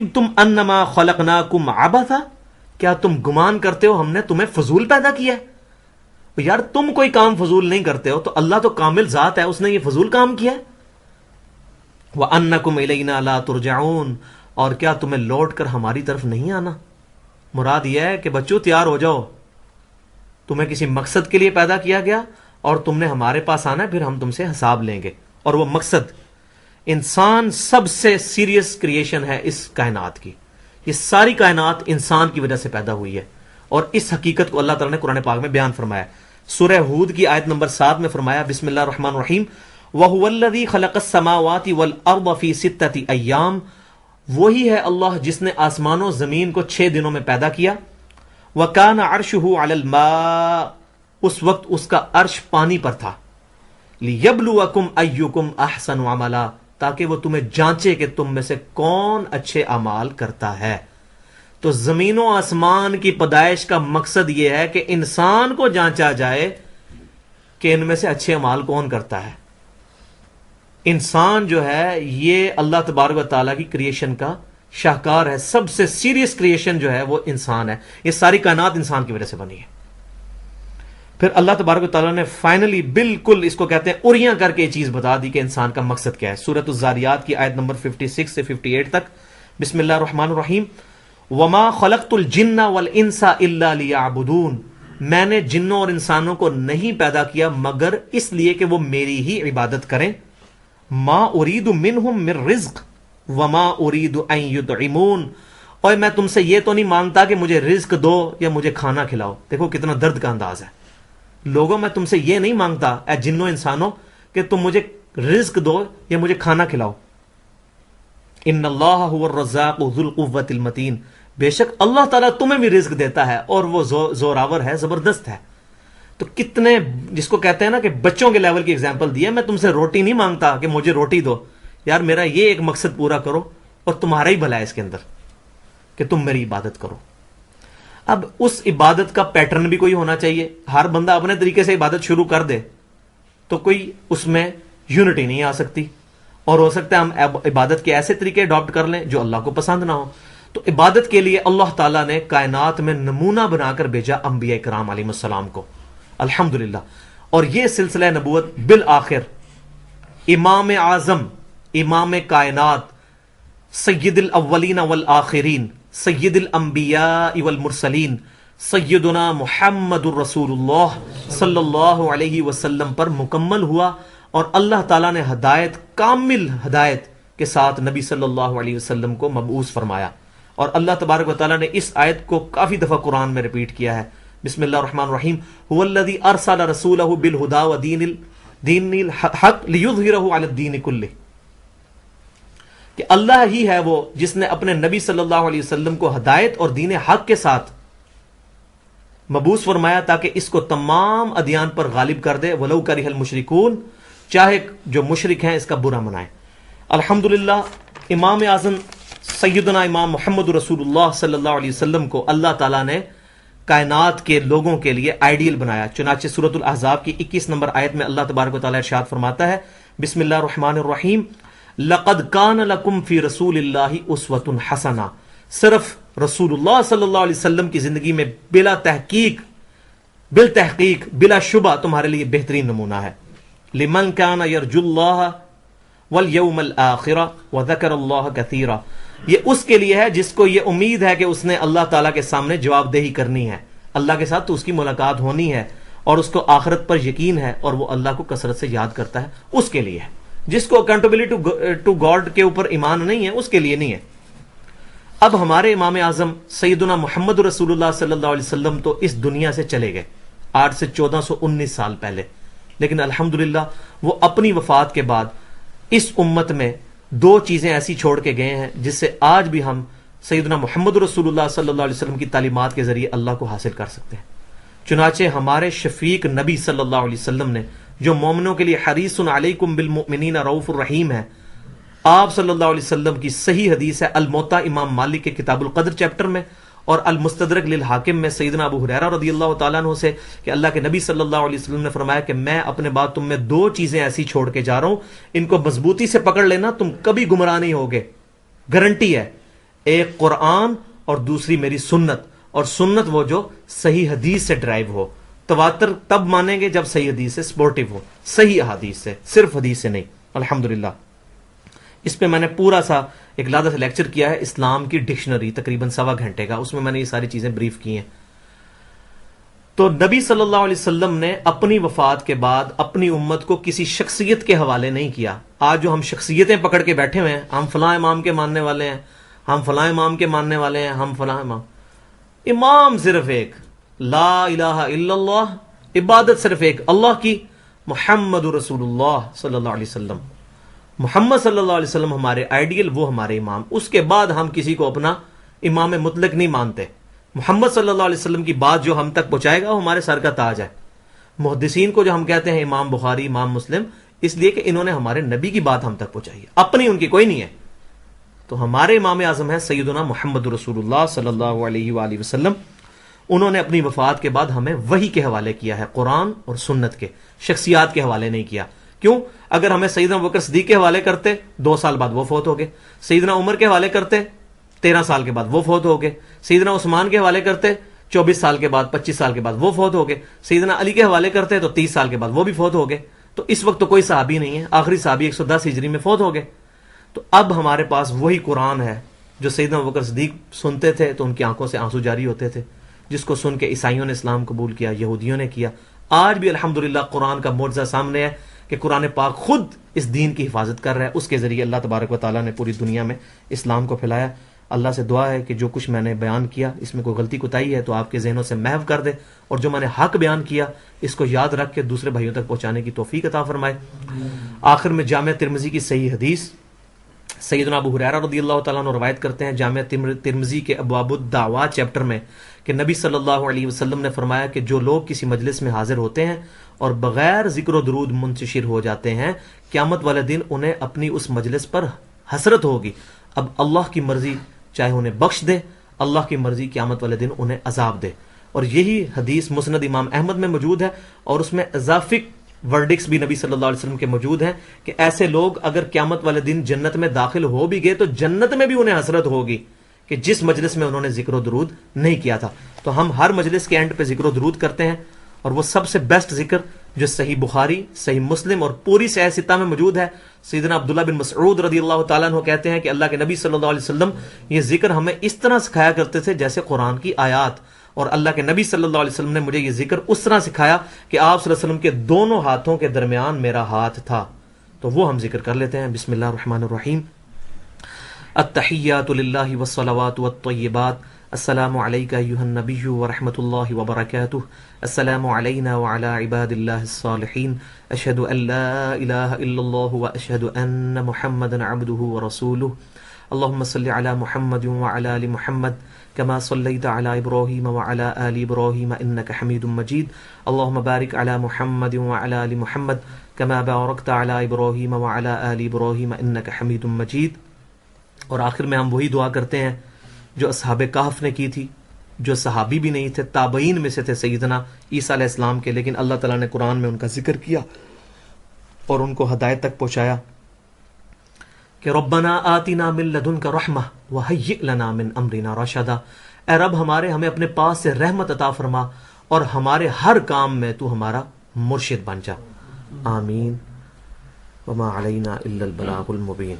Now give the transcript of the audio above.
تم انما خلقناکم عبثا، کیا تم گمان کرتے ہو ہم نے تمہیں فضول پیدا کیا ہے؟ یار تم کوئی کام فضول نہیں کرتے ہو تو اللہ تو کامل ذات ہے، اس نے یہ فضول کام کیا ہے۔ وَأَنَّكُمْ إِلَيْنَا لَا تُرْجَعُونَ، اور کیا تمہیں لوٹ کر ہماری طرف نہیں آنا؟ مراد یہ ہے کہ بچوں تیار ہو جاؤ، تمہیں کسی مقصد کے لیے پیدا کیا گیا اور تم نے ہمارے پاس آنا ہے، پھر ہم تم سے حساب لیں گے۔ اور وہ مقصد، انسان سب سے سیریس کریشن ہے اس کائنات کی، یہ ساری کائنات انسان کی وجہ سے پیدا ہوئی ہے، اور اس حقیقت کو اللہ تعالیٰ نے قرآن پاک میں بیان فرمایا۔ سورہ ہود کی آیت نمبر 7 میں فرمایا، بسم اللہ الرحمن الرحیم، وَهُوَ الَّذِي خَلَقَ السَّمَاوَاتِ وَالْأَرْضَ فِي سِتَّةِ أَيَّامٍ، وہی ہے اللہ جس نے آسمان و زمین کو 6 دنوں میں پیدا کیا۔ وَكَانَ عَرْشُهُ عَلَى الْمَاءِ، اس وقت اس کا عرش پانی پر تھا۔ لِيَبْلُوَكُمْ أَيُّكُمْ أَحْسَنُ عَمَلًا، تاکہ وہ تمہیں جانچے کہ تم میں سے کون اچھے اعمال کرتا ہے۔ تو زمین و آسمان کی پیدائش کا مقصد یہ ہے کہ انسان کو جانچا جائے کہ ان میں سے اچھے اعمال کون کرتا ہے۔ انسان جو ہے یہ اللہ تبارک و تعالیٰ کی کریشن کا شاہکار ہے، سب سے سیریس کریشن جو ہے وہ انسان ہے، یہ ساری کائنات انسان کی وجہ سے بنی ہے۔ پھر اللہ تبارک و تعالیٰ نے فائنلی بالکل اس کو کہتے ہیں اریاں کر کے یہ چیز بتا دی کہ انسان کا مقصد کیا ہے۔ سورۃ الذاریات کی آیت نمبر 56 سے 58 تک، بسم اللہ الرحمن الرحیم، وما خلقت الجن والانس الا لیعبدون، میں نے جنوں اور انسانوں کو نہیں پیدا کیا مگر اس لیے کہ وہ میری ہی عبادت کریں۔ ما ارید منہم من رزق وما ارید ان یطعمون، اور میں تم سے یہ تو نہیں مانگتا کہ مجھے رزق دو یا مجھے کھانا کھلاؤ۔ دیکھو کتنا درد کا انداز ہے۔ لوگوں میں تم سے یہ نہیں مانگتا اے جنوں انسانوں کہ تم مجھے رزق دو یا مجھے کھانا کھلاؤ۔ ان اللہ هو الرزاق ذو القوۃ المتین، بے شک اللہ تعالیٰ تمہیں بھی رزق دیتا ہے اور وہ زوراور ہے، زبردست ہے۔ تو کتنے جس کو کہتے ہیں نا کہ بچوں کے لیول کی ایگزامپل دی ہے، میں تم سے روٹی نہیں مانگتا کہ مجھے روٹی دو، یار میرا یہ ایک مقصد پورا کرو اور تمہارا ہی بھلا ہے اس کے اندر کہ تم میری عبادت کرو۔ اب اس عبادت کا پیٹرن بھی کوئی ہونا چاہیے، ہر بندہ اپنے طریقے سے عبادت شروع کر دے تو کوئی اس میں یونٹی نہیں آ سکتی، اور ہو سکتا ہے ہم عبادت کے ایسے طریقے اڈاپٹ کر لیں جو اللہ کو پسند نہ ہو۔ تو عبادت کے لیے اللہ تعالیٰ نے کائنات میں نمونہ بنا کر بھیجا انبیاء کرام علیہ السلام کو، الحمدللہ۔ اور یہ سلسلہ نبوت بالآخر امام اعظم، امام کائنات، سید الاولین والآخرین، سید الانبیاء والمرسلین، سیدنا محمد الرسول اللہ صلی اللہ علیہ وسلم پر مکمل ہوا، اور اللہ تعالیٰ نے ہدایت، کامل ہدایت کے ساتھ نبی صلی اللہ علیہ وسلم کو مبعوث فرمایا۔ اور اللہ تبارک و تعالیٰ نے اس آیت کو کافی دفعہ قرآن میں ریپیٹ کیا ہے، بسم اللہ الرحمن الرحیم، هو الذی ارسل رسولہ بالہدی ودین الحق لیظہرہ علی الدین کلہ، کہ اللہ ہی ہے وہ جس نے اپنے نبی صلی اللہ علیہ وسلم کو ہدایت اور دین حق کے ساتھ مبعوث فرمایا تاکہ اس کو تمام ادیان پر غالب کر دے، ولو کرہ المشرکون، چاہے جو مشرک ہیں اس کا برا منائیں۔ الحمدللہ امام اعظم سیدنا امام محمد رسول اللہ صلی اللہ علیہ وسلم کو اللہ تعالیٰ نے کائنات کے لوگوں کے لیے آئیڈیل بنایا۔ چنانچہ سورۃ الاحزاب کی 21 نمبر آیت میں اللہ تبارک و تعالیٰ ارشاد فرماتا ہے، بسم اللہ الرحمن الرحیم، لقد کان لکم فی رسول اللہ اسوۃ حسنہ، صرف رسول اللہ صلی اللہ علیہ وسلم کی زندگی میں بلا تحقیق بلا شبہ تمہارے لیے بہترین نمونہ ہے۔ لمن کان یرجو اللہ والیوم الآخر وذکر اللہ کثیرا، یہ اس کے لیے ہے جس کو یہ امید ہے کہ اس نے اللہ تعالیٰ کے سامنے جواب دہی کرنی ہے، اللہ کے ساتھ تو اس کی ملاقات ہونی ہے، اور اس کو آخرت پر یقین ہے اور وہ اللہ کو کثرت سے یاد کرتا ہے، اس کے لیے ہے۔ جس کو اکاؤنٹیبلٹی ٹو گاڈ کے اوپر ایمان نہیں ہے اس کے لیے نہیں ہے۔ اب ہمارے امام اعظم سیدنا محمد رسول اللہ صلی اللہ علیہ وسلم تو اس دنیا سے چلے گئے آج سے 1419 سال پہلے، لیکن الحمدللہ وہ اپنی وفات کے بعد اس امت میں 2 چیزیں ایسی چھوڑ کے گئے ہیں جس سے آج بھی ہم سیدنا محمد رسول اللہ صلی اللہ علیہ وسلم کی تعلیمات کے ذریعے اللہ کو حاصل کر سکتے ہیں۔ چنانچہ ہمارے شفیق نبی صلی اللہ علیہ وسلم نے، جو مومنوں کے لیے حریص علیکم بالمؤمنین رؤوف الرحیم ہے، آپ صلی اللہ علیہ وسلم کی صحیح حدیث ہے الموطا امام مالک کے کتاب القدر چیپٹر میں، اور المستدرک للحاکم میں سیدنا ابو ہریرہ رضی اللہ تعالیٰ عنہ سے کہ اللہ کے نبی صلی اللہ علیہ وسلم نے فرمایا کہ میں اپنے بعد تم میں 2 چیزیں ایسی چھوڑ کے جا رہا ہوں، ان کو مضبوطی سے پکڑ لینا، تم کبھی گمراہ نہیں ہوگے، گارنٹی ہے۔ ایک قرآن اور دوسری میری سنت، اور سنت وہ جو صحیح حدیث سے ڈرائیو ہو. تواتر تب مانیں گے جب صحیح حدیث سے سپورٹیو ہو، صحیح احادیث سے، صرف حدیث سے نہیں. الحمدللہ اس پہ میں نے پورا سا ایک لادہ سے لیکچر کیا ہے، اسلام کی ڈکشنری، تقریباً 1.25 گھنٹے کا، اس میں میں نے یہ ساری چیزیں بریف کی ہیں. تو نبی صلی اللہ علیہ وسلم نے اپنی وفات کے بعد اپنی امت کو کسی شخصیت کے حوالے نہیں کیا. آج جو ہم شخصیتیں پکڑ کے بیٹھے ہوئے ہیں، ہم فلاں امام کے ماننے والے ہیں، ہم فلاں امام کے ماننے والے ہیں، ہم فلاں امام صرف ایک، لا الہ الا اللہ، عبادت صرف ایک اللہ کی، محمد رسول اللہ صلی اللہ علیہ وسلم. محمد صلی اللہ علیہ وسلم ہمارے آئیڈیل، وہ ہمارے امام. اس کے بعد ہم کسی کو اپنا امام مطلق نہیں مانتے. محمد صلی اللہ علیہ وسلم کی بات جو ہم تک پہنچائے گا وہ ہمارے سر کا تاج ہے. محدثین کو جو ہم کہتے ہیں امام بخاری، امام مسلم، اس لیے کہ انہوں نے ہمارے نبی کی بات ہم تک پہنچائی ہے، اپنی ان کی کوئی نہیں ہے. تو ہمارے امام اعظم ہے سیدنا محمد رسول اللہ صلی اللہ علیہ وآلہ وسلم. انہوں نے اپنی وفات کے بعد ہمیں وحی کے حوالے کیا ہے، قرآن اور سنت کے، شخصیات کے حوالے نہیں کیا. کیوں؟ اگر ہمیں سیدنا ابوبکر صدیق کے حوالے کرتے 2 سال بعد وہ فوت ہو گئے، سیدنا عمر کے حوالے کرتے 13 سال کے بعد وہ فوت ہو گئے، سیدنا عثمان کے حوالے کرتے 24 سال کے بعد، 25 سال کے بعد وہ فوت ہو گئے، سیدنا علی کے حوالے کرتے تو 30 سال کے بعد وہ بھی فوت ہو گئے. تو اس وقت تو کوئی صحابی نہیں ہے، آخری صحابی 110 ہجری میں فوت ہو گئے. تو اب ہمارے پاس وہی قرآن ہے جو سیدنا ابوبکر صدیق سنتے تھے تو ان کی آنکھوں سے آنسو جاری ہوتے تھے، جس کو سن کے عیسائیوں نے اسلام قبول کیا، یہودیوں نے کیا. آج بھی الحمدللہ قرآن کا معجزہ سامنے ہے کہ قرآن پاک خود اس دین کی حفاظت کر رہا ہے. اس کے ذریعے اللہ تبارک و تعالیٰ نے پوری دنیا میں اسلام کو پھیلایا. اللہ سے دعا ہے کہ جو کچھ میں نے بیان کیا اس میں کوئی غلطی کوتاہی ہے تو آپ کے ذہنوں سے محو کر دے، اور جو میں نے حق بیان کیا اس کو یاد رکھ کے دوسرے بھائیوں تک پہنچانے کی توفیق عطا فرمائے. آخر میں جامع ترمذی کی صحیح حدیث سیدنا ابو ہریرہ رضی اللہ تعالیٰ عنہ روایت کرتے ہیں جامع ترمذی کے ابواب الدعوات چیپٹر میں کہ نبی صلی اللہ علیہ وسلم نے فرمایا کہ جو لوگ کسی مجلس میں حاضر ہوتے ہیں اور بغیر ذکر و درود منتشر ہو جاتے ہیں، قیامت والے دن انہیں اپنی اس مجلس پر حسرت ہوگی. اب اللہ کی مرضی چاہے انہیں بخش دے، اللہ کی مرضی قیامت والے دن انہیں عذاب دے. اور یہی حدیث مسند امام احمد میں موجود ہے، اور اس میں اضافی ورڈکس بھی نبی صلی اللہ علیہ وسلم کے موجود ہیں کہ ایسے لوگ اگر قیامت والے دن جنت میں داخل ہو بھی گئے تو جنت میں بھی انہیں حسرت ہوگی کہ جس مجلس میں انہوں نے ذکر و درود نہیں کیا تھا. تو ہم ہر مجلس کے اینڈ پہ ذکر و درود کرتے ہیں، اور وہ سب سے بیسٹ ذکر جو صحیح بخاری، صحیح مسلم اور پوری صحیح ستہ میں موجود ہے. سیدنا عبداللہ بن مسعود رضی اللہ تعالیٰ عنہ کہتے ہیں کہ اللہ کے نبی صلی اللہ علیہ وسلم یہ ذکر ہمیں اس طرح سکھایا کرتے تھے جیسے قرآن کی آیات، اور اللہ کے نبی صلی اللہ علیہ وسلم نے مجھے یہ ذکر اس طرح سکھایا کہ آپ صلی اللہ علیہ وسلم کے دونوں ہاتھوں کے درمیان میرا ہاتھ تھا. تو وہ ہم ذکر کر لیتے ہیں. بسم اللہ الرحمن الرحیم. التحیات للہ والصلوات والطیبات. السلام علیکہ ایھا النبی ورحمۃ اللہ وبرکاتہ. السلام علینا وعلی عباد اللہ الصالحین. اشہد ان لا الہ الا اللہ واشہد ان محمدا عبدہ ورسولہ. اللهم صل على محمد وعلى آل محمد كما صليت على إبراهيم وعلى آل إبراهيم إنك حميد مجيد. اللهم بارك على محمد وعلى آل محمد كما باركت على إبراهيم وعلى آل إبراهيم إنك حميد مجيد. اور آخر میں ہم وہی دعا کرتے ہیں جو اصحاب کہف نے کی تھی، جو صحابی بھی نہیں تھے، تابعین میں سے تھے سیدنا عیسیٰ علیہ السلام کے، لیکن اللہ تعالیٰ نے قرآن میں ان کا ذکر کیا اور ان کو ہدایت تک پہنچایا کہ ربنا آتنا من لدنک رحمہ وہیئ لنا من امرنا رشدا. اے رب ہمارے، ہمیں اپنے پاس سے رحمت عطا فرما اور ہمارے ہر کام میں تو ہمارا مرشد بن جا. آمین. وما علینا الا البلاغ المبین.